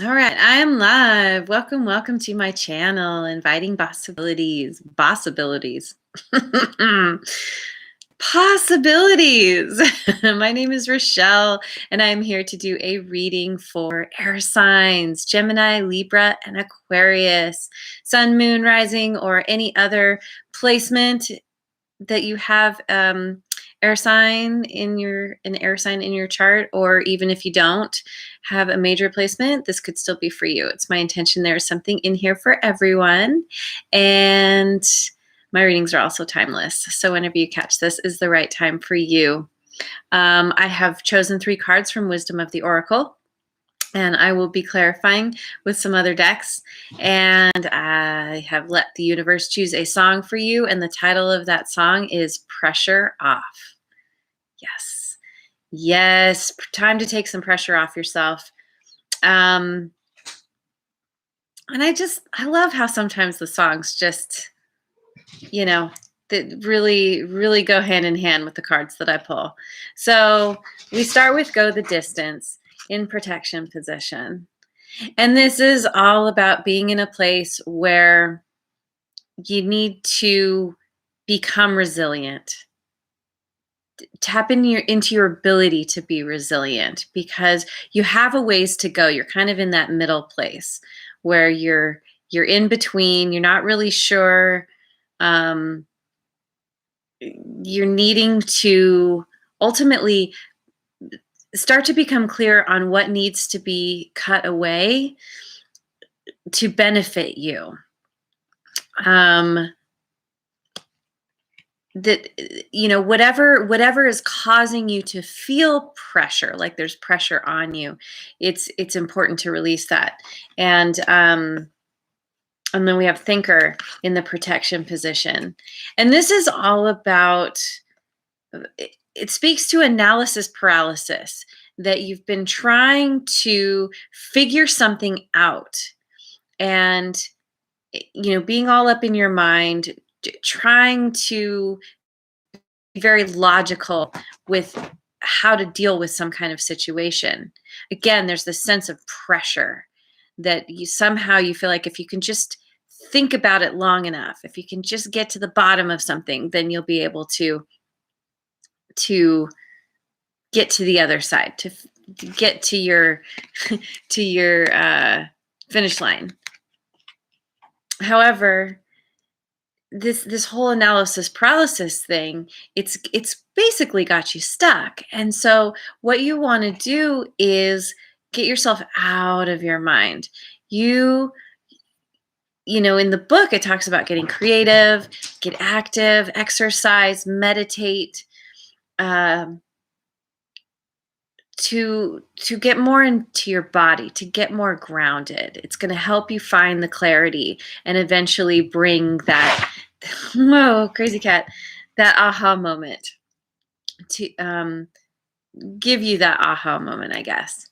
All right, I am live. Welcome to my channel, Inviting Possibilities. Possibilities. Possibilities. My name is Rochelle, and I'm here to do a reading for air signs, Gemini, Libra, and Aquarius, Sun, Moon, Rising, or any other placement that you have air sign in your chart, or even if you don't have a major placement, this could still be for you. It's my intention there's something in here for everyone, and my readings are also timeless, so whenever you catch this is the right time for you. I have chosen 3 cards from Wisdom of the Oracle, and I will be clarifying with some other decks. And I have let the universe choose a song for you, and the title of that song is Pressure Off. Yes. Yes, time to take some pressure off yourself. And I love how sometimes the songs just, that really, really go hand in hand with the cards that I pull. So we start with Go the Distance in protection position. And this is all about being in a place where you need to become resilient. Tap into your ability to be resilient, because you have a ways to go. You're kind of in that middle place where you're in between. You're not really sure. You're needing to ultimately start to become clear on what needs to be cut away to benefit you. That whatever is causing you to feel pressure, like there's pressure on you, it's important to release that. And then we have Thinker in the protection position, and this is all about, it speaks to analysis paralysis, that you've been trying to figure something out, and being all up in your mind, trying to be very logical with how to deal with some kind of situation. Again, there's this sense of pressure that you feel like if you can just think about it long enough, if you can just get to the bottom of something, then you'll be able to get to the other side, to get to your to your finish line. However, this whole analysis paralysis thing, it's basically got you stuck. And so what you want to do is get yourself out of your mind. In the book, it talks about getting creative, get active, exercise, meditate, to get more into your body, to get more grounded. It's going to help you find the clarity and eventually bring that, whoa, crazy cat, that aha moment, to give you that aha moment, I guess.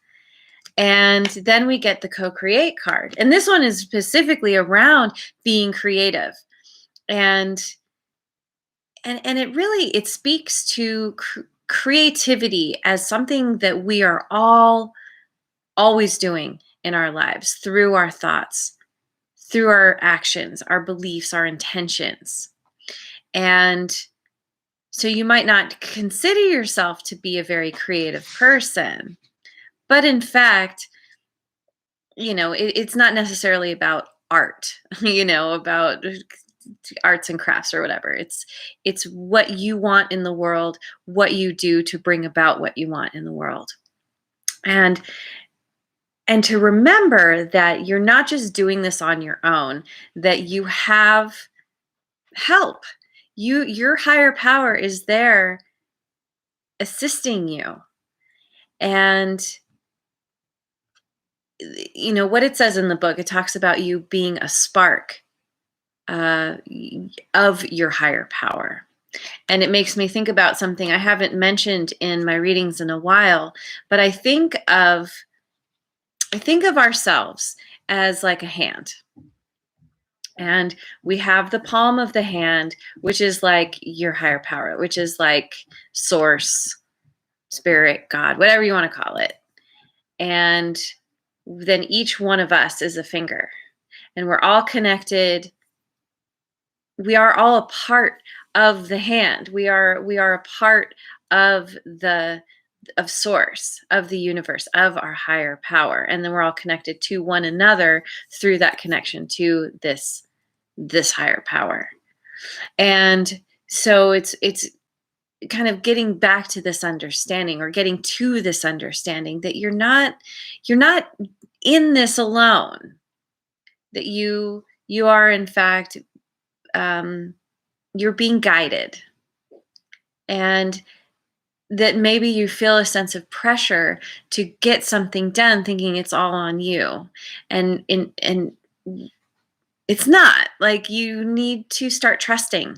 And then we get the co-create card. And this one is specifically around being creative. And it speaks to creativity as something that we are all always doing in our lives, through our thoughts, through our actions, our beliefs, our intentions. And so you might not consider yourself to be a very creative person, but in fact, it's not necessarily about art, about arts and crafts or whatever. It's what you want in the world, what you do to bring about what you want in the world. And to remember that you're not just doing this on your own, that you have help. Your higher power is there assisting you. And what it says in the book, it talks about you being a spark of your higher power. And it makes me think about something I haven't mentioned in my readings in a while, but I think of ourselves as like a hand. And we have the palm of the hand, which is like your higher power, which is like source, spirit, God, whatever you want to call it. And then each one of us is a finger, and we're all connected. We are all a part of the hand. We are a part of the of source, of the universe, of our higher power, and then we're all connected to one another through that connection to this higher power. And so it's kind of getting back to this understanding, or getting to this understanding, that you're not in this alone, that you are, in fact, you're being guided, and that maybe you feel a sense of pressure to get something done, thinking it's all on you, and it's not. Like, you need to start trusting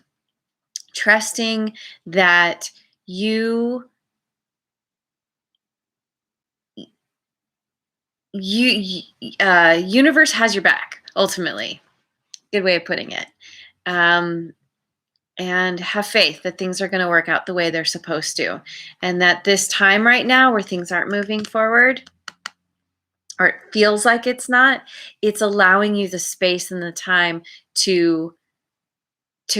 that you universe has your back, ultimately. Good way of putting it. um, and have faith that things are going to work out the way they're supposed to, and that this time right now where things aren't moving forward, or it feels like it's not, it's allowing you the space and the time to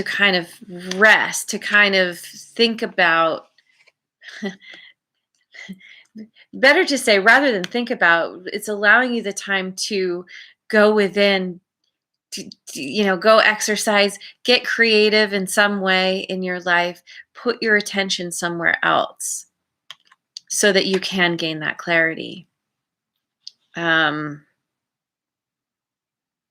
kind of rest, to kind of think about, better to say, rather than think about, it's allowing you the time to go within, go exercise, get creative in some way in your life, put your attention somewhere else so that you can gain that clarity. There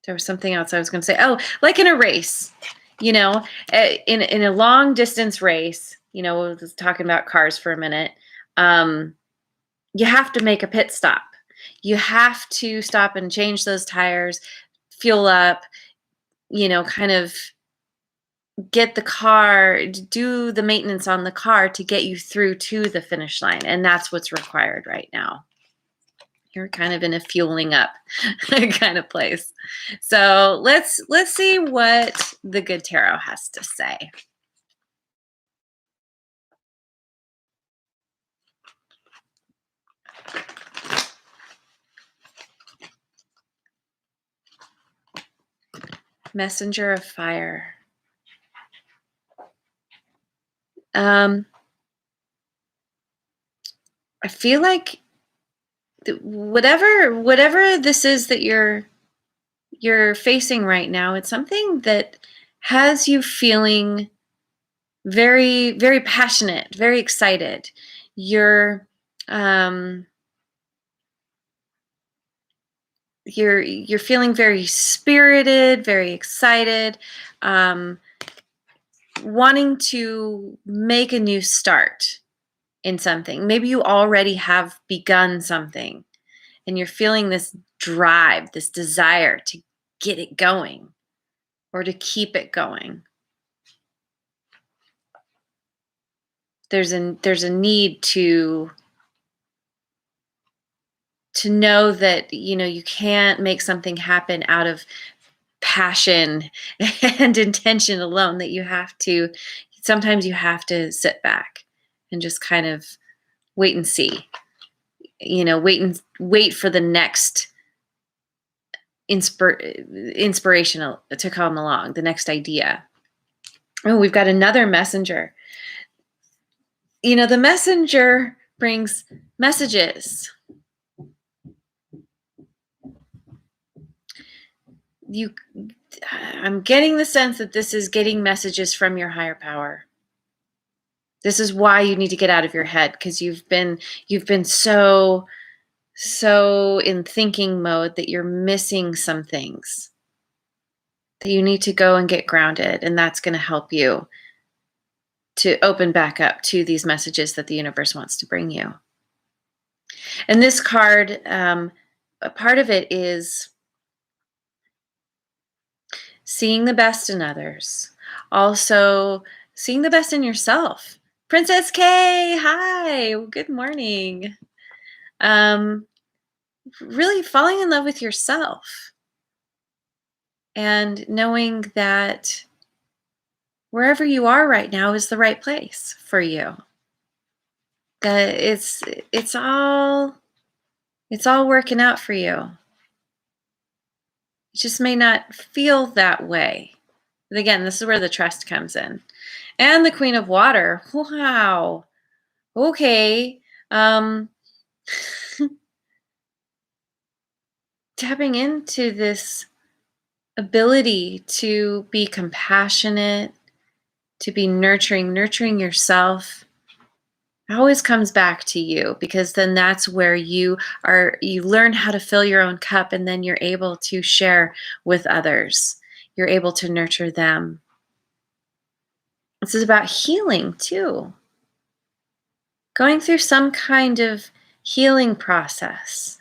was something else I was going to say. Oh, like in a race, in a long distance race, we're just talking about cars for a minute. You have to make a pit stop. You have to stop and change those tires, fuel up, kind of get the car, do the maintenance on the car to get you through to the finish line. And that's what's required right now. You're kind of in a fueling up kind of place. So let's see what the good tarot has to say. Messenger of fire. I feel like whatever this is that you're facing right now, it's something that has you feeling very, very passionate, very excited. You're you're feeling very spirited, very excited, wanting to make a new start in something. Maybe you already have begun something, and you're feeling this drive, this desire to get it going, or to keep it going. There's a need to know that you can't make something happen out of passion and intention alone, that sometimes you have to sit back and just kind of wait and see, wait for the next inspirational to come along, the next idea. Oh, we've got another messenger. The messenger brings messages. I'm getting the sense that this is getting messages from your higher power. This is why you need to get out of your head, because you've been so in thinking mode that you're missing some things, that you need to go and get grounded, and that's going to help you to open back up to these messages that the universe wants to bring you. And this card, a part of it is seeing the best in others, also seeing the best in yourself. Princess K, hi, good morning. Really falling in love with yourself, and knowing that wherever you are right now is the right place for you. That it's It's all working out for you. It just may not feel that way. But again, this is where the trust comes in. And the Queen of Water. Wow. Okay. Um, tapping into this ability to be compassionate, to be nurturing yourself. It always comes back to you, because then that's where you learn how to fill your own cup, and then you're able to share with others. You're able to nurture them. This is about healing too. Going through some kind of healing process.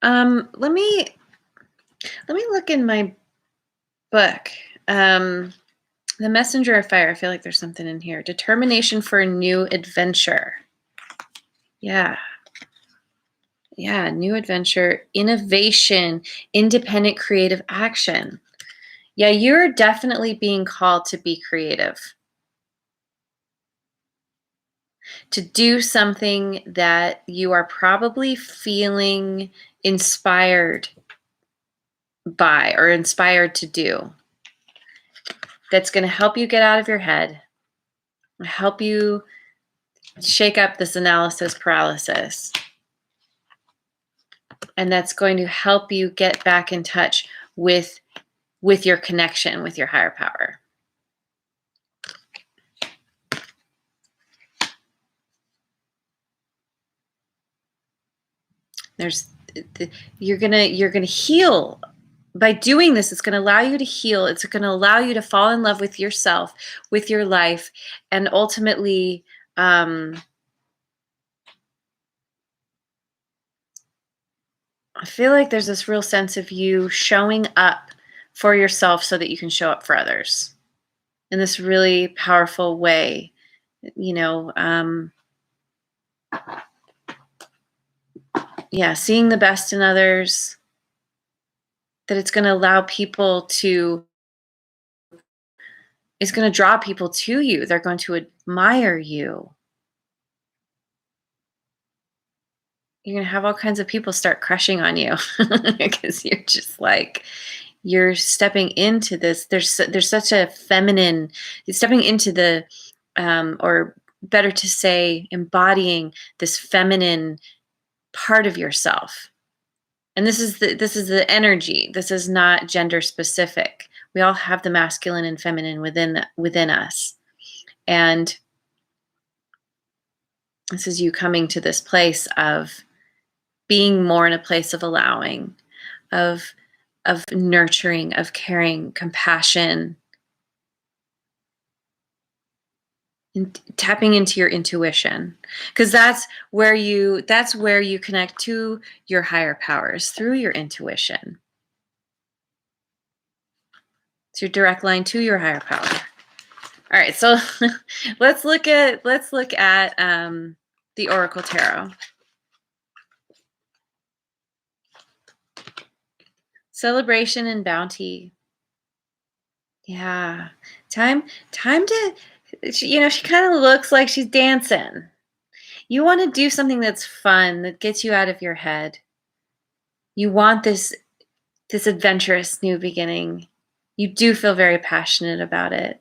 Let me look in my book. The Messenger of Fire. I feel like there's something in here. Determination for a new adventure. Yeah. Yeah, new adventure, innovation, independent creative action. Yeah, you're definitely being called to be creative. To do something that you are probably feeling inspired by or inspired to do. That's going to help you get out of your head, help you shake up this analysis paralysis. And that's going to help you get back in touch with your connection with your higher power. You're gonna heal by doing this. It's going to allow you to heal. It's going to allow you to fall in love with yourself, with your life, and ultimately I feel like there's this real sense of you showing up for yourself so that you can show up for others in this really powerful way. Yeah, seeing the best in others, that it's going to allow people to, it's going to draw people to you. They're going to admire you. You're going to have all kinds of people start crushing on you because you're just like, you're stepping into this. There's such a feminine, you're stepping into the, or better to say, embodying this feminine part of yourself. And this is the energy. This is not gender specific. We all have the masculine and feminine within us. And this is you coming to this place of being more in a place of allowing, of nurturing, of caring, compassion, and tapping into your intuition, because that's where you connect to your higher powers, through your intuition. It's your direct line to your higher power. All right, so let's look at the Oracle Tarot. Celebration and bounty. Yeah, time to, she kind of looks like she's dancing. You want to do something that's fun, that gets you out of your head. You want this adventurous new beginning. You do feel very passionate about it.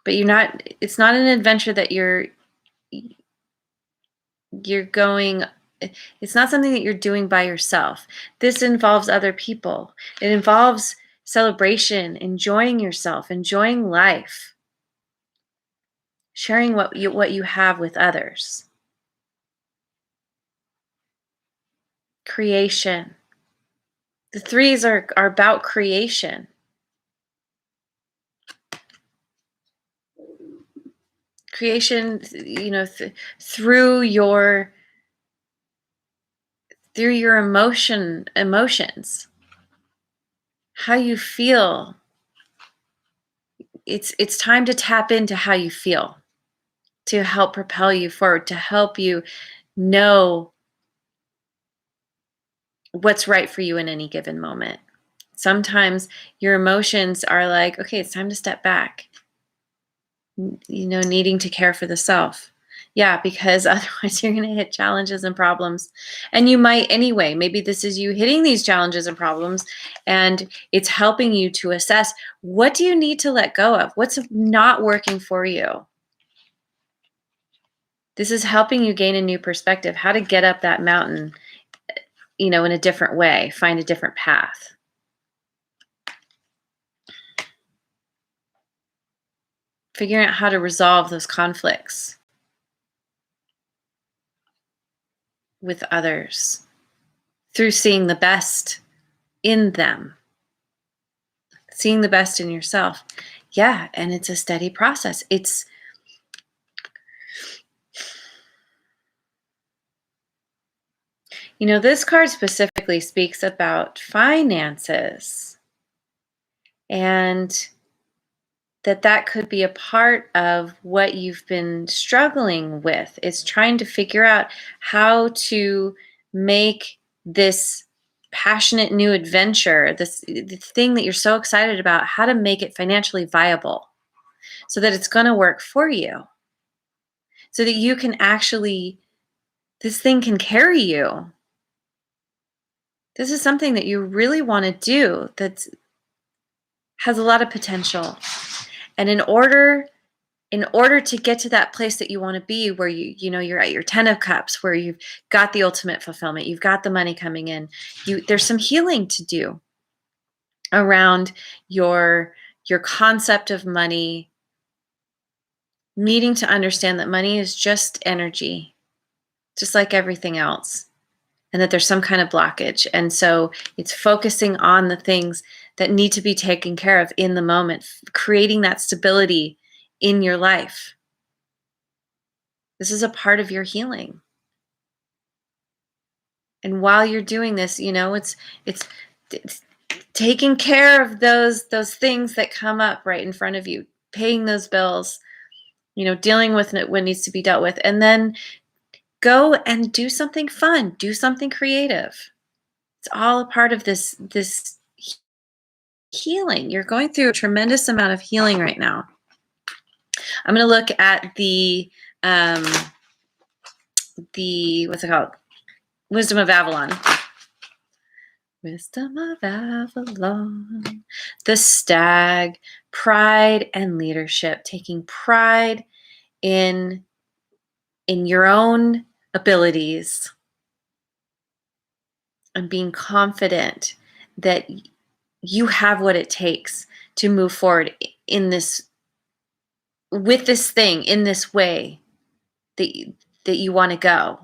But it's not an adventure that you're going, it's not something that you're doing by yourself. This involves other people. It involves celebration, enjoying yourself, enjoying life, sharing what you have with others. Creation. The threes are about creation. Creation, through your emotions, how you feel. It's time to tap into how you feel, to help propel you forward, to help you know what's right for you in any given moment. Sometimes your emotions are like, okay, it's time to step back. needing to care for the self. Yeah, because otherwise you're going to hit challenges and problems. And you might anyway. Maybe this is you hitting these challenges and problems, and it's helping you to assess, what do you need to let go of? What's not working for you? This is helping you gain a new perspective, how to get up that mountain, in a different way, find a different path. Figuring out how to resolve those conflicts with others through seeing the best in them, seeing the best in yourself. Yeah, and it's a steady process. This card specifically speaks about finances, and that could be a part of what you've been struggling with, is trying to figure out how to make this passionate new adventure, the thing that you're so excited about, how to make it financially viable so that it's going to work for you, so that you can actually, this thing can carry you. This is something that you really want to do that has a lot of potential. And in order to get to that place that you want to be, where you're at your 10 of cups, where you've got the ultimate fulfillment, you've got the money coming in, there's some healing to do around your concept of money, needing to understand that money is just energy, just like everything else, and that there's some kind of blockage. And so it's focusing on the things that need to be taken care of in the moment, creating that stability in your life. This is a part of your healing. And while you're doing this, it's taking care of those things that come up right in front of you, paying those bills, dealing with it when it needs to be dealt with, and then go and do something fun, do something creative. It's all a part of this healing. You're going through a tremendous amount of healing right now. I'm going to look at the what's it called? Wisdom of Avalon. Wisdom of Avalon. The stag, pride and leadership, taking pride in your own abilities and being confident that you have what it takes to move forward in this, with this thing, in this way that you want to go.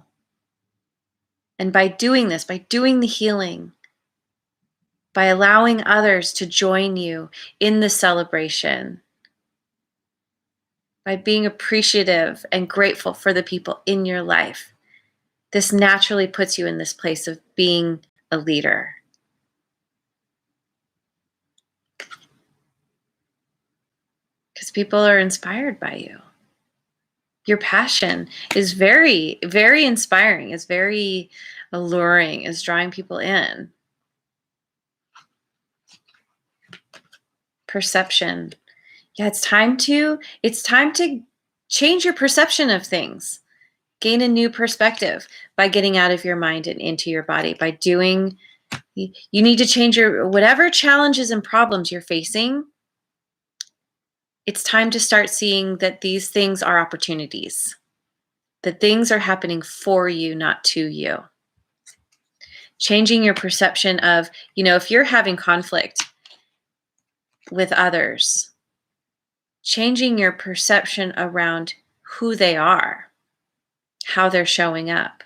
And by doing this, by doing the healing, by allowing others to join you in the celebration, by being appreciative and grateful for the people in your life, this naturally puts you in this place of being a leader. Because people are inspired by you. Your passion is very, very inspiring, is very alluring, is drawing people in. Perception. Yeah, it's time to change your perception of things. Gain a new perspective by getting out of your mind and into your body. By doing, you need to change your, whatever challenges and problems you're facing. It's time to start seeing that these things are opportunities. That things are happening for you, not to you. Changing your perception of, if you're having conflict with others, changing your perception around who they are, how they're showing up.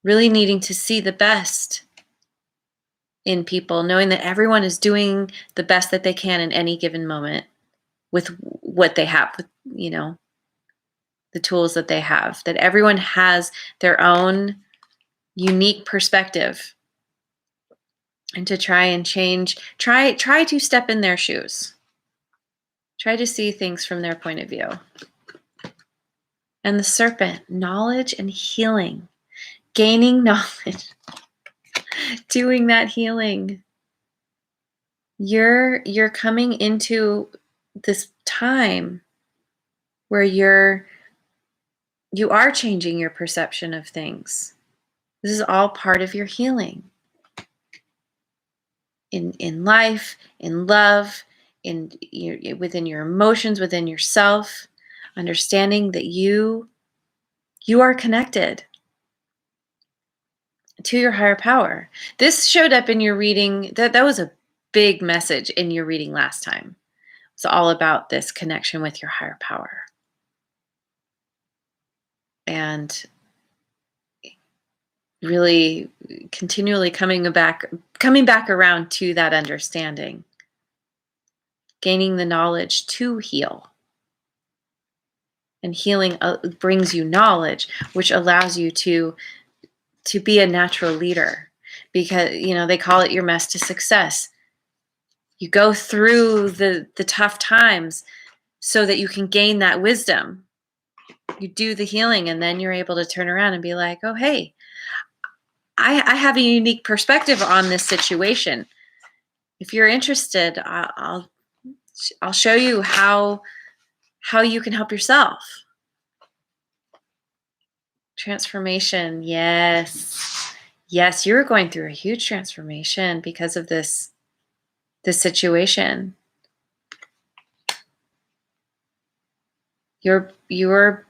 Really needing to see the best in people, knowing that everyone is doing the best that they can in any given moment with what they have, with, the tools that they have, that everyone has their own unique perspective, and to try and try to step in their shoes. Try to see things from their point of view. And the serpent, knowledge and healing, gaining knowledge, doing that healing. You're coming into this time where you are changing your perception of things. This is all part of your healing. In life, in love, within your emotions, within yourself, understanding that you are connected to your higher power. This showed up in your reading. That was a big message in your reading last time. It's all about this connection with your higher power. And really continually coming back around to that understanding. Gaining the knowledge to heal. And healing brings you knowledge, which allows you to be a natural leader, because they call it your mess to success. You go through the tough times so that you can gain that wisdom. You do the healing, and then you're able to turn around and be like, oh, hey, I have a unique perspective on this situation. If you're interested, I'll show you how you can help yourself. Transformation, yes. Yes, you're going through a huge transformation because of this situation. You're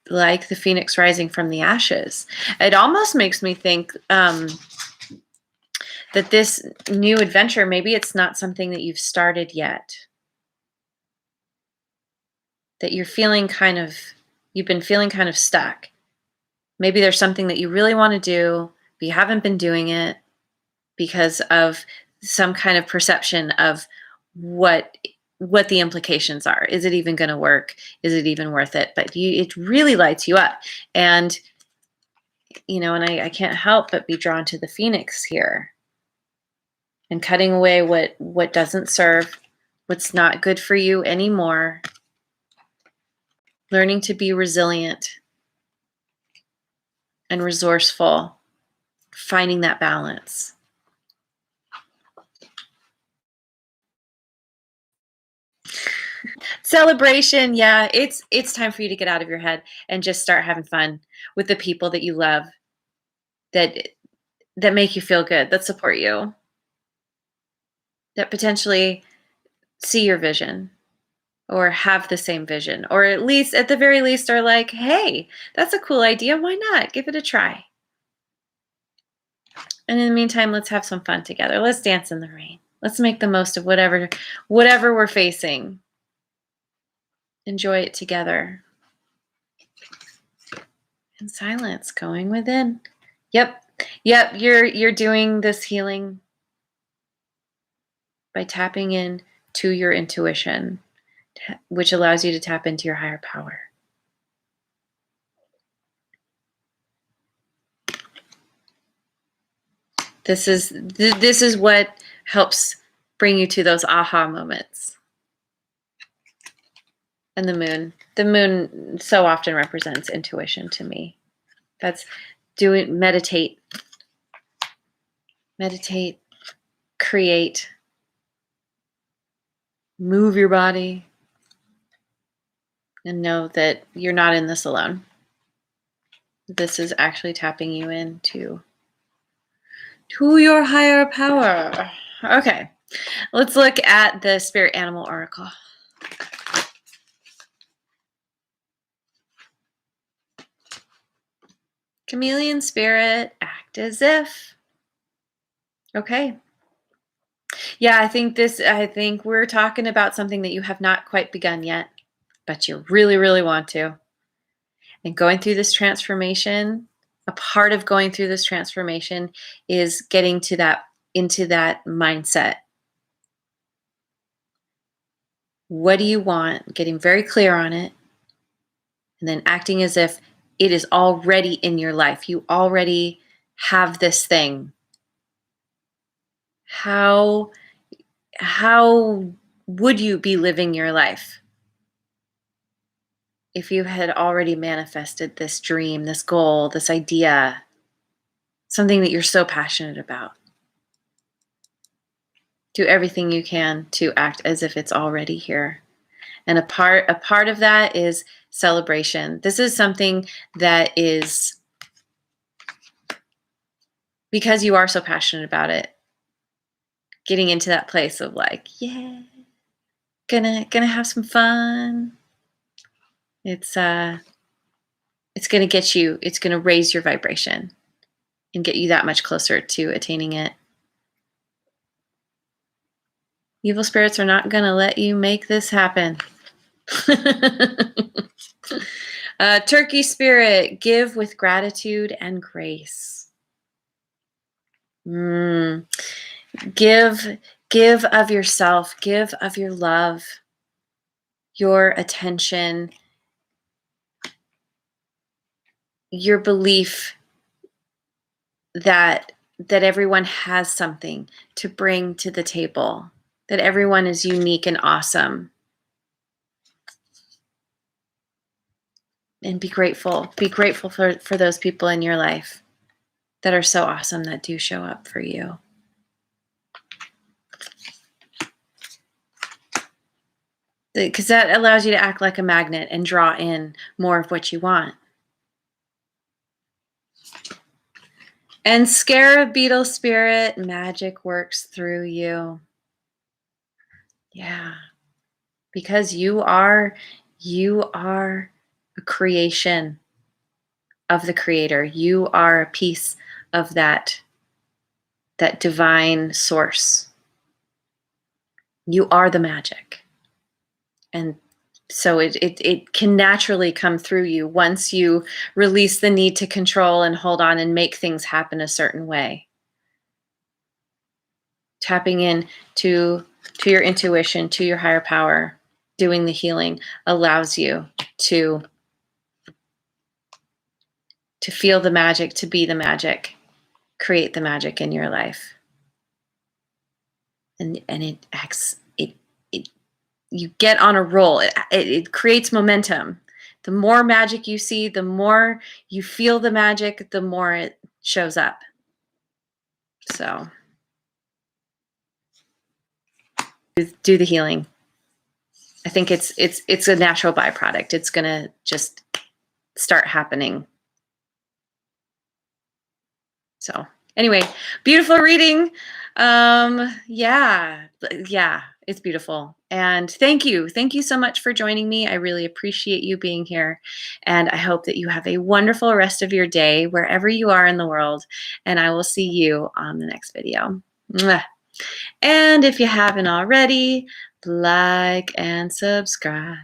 like the phoenix rising from the ashes. It almost makes me think that this new adventure, maybe it's not something that you've started yet. That you've been feeling kind of stuck. Maybe there's something that you really want to do, but you haven't been doing it because of some kind of perception of what the implications are. Is it even going to work? Is it even worth it? But it really lights you up. And, and I can't help but be drawn to the phoenix here. And cutting away what doesn't serve, what's not good for you anymore. Learning to be resilient and resourceful. Finding that balance. Celebration, yeah, it's time for you to get out of your head and just start having fun with the people that you love, that make you feel good, that support you, that potentially see your vision or have the same vision, or at the very least are like, hey, that's a cool idea, why not? Give it a try. And in the meantime, let's have some fun together. Let's dance in the rain. Let's make the most of whatever we're facing. Enjoy it together. In silence, going within. Yep. You're doing this healing by tapping in to your intuition, which allows you to tap into your higher power. This is what helps bring you to those aha moments. And the moon so often represents intuition to me. That's meditate, create, move your body, and know that you're not in this alone. This is actually tapping you into your higher power. Okay, let's look at the Spirit Animal Oracle. Chameleon Spirit, act as if. Okay. Yeah, I think we're talking about something that you have not quite begun yet, but you really, really want to. And going through this transformation, a part of going through this transformation is getting into that mindset. What do you want? Getting very clear on it, and then acting as if it is already in your life. You already have this thing. How would you be living your life if you had already manifested this dream, this goal, this idea, something that you're so passionate about? Do everything you can to act as if it's already here. And a part of that is celebration. This is something that is, because you are so passionate about it, getting into that place of like, yeah, gonna have some fun. It's gonna get you, it's gonna raise your vibration and get you that much closer to attaining it. Evil spirits are not gonna let you make this happen. Turkey spirit, give with gratitude and grace. Give of yourself, give of your love, your attention, your belief that everyone has something to bring to the table, that everyone is unique and awesome. And be grateful. Be grateful for those people in your life that are so awesome, that do show up for you. Because that allows you to act like a magnet and draw in more of what you want. And scarab beetle spirit, magic works through you. Yeah. Because you are a creation of the Creator. You are a piece of that divine source. You are the magic. And so it can naturally come through you once you release the need to control and hold on and make things happen a certain way. Tapping in to your intuition, to your higher power, doing the healing allows you to feel the magic, to be the magic, create the magic in your life. And it acts, you get on a roll. It creates momentum. The more magic you see, the more you feel the magic, the more it shows up. So do the healing. I think it's a natural byproduct. It's gonna just start happening. So anyway, beautiful reading. Yeah, it's beautiful. And thank you so much for joining me. I really appreciate you being here. And I hope that you have a wonderful rest of your day wherever you are in the world. And I will see you on the next video. Mwah. And if you haven't already, like and subscribe.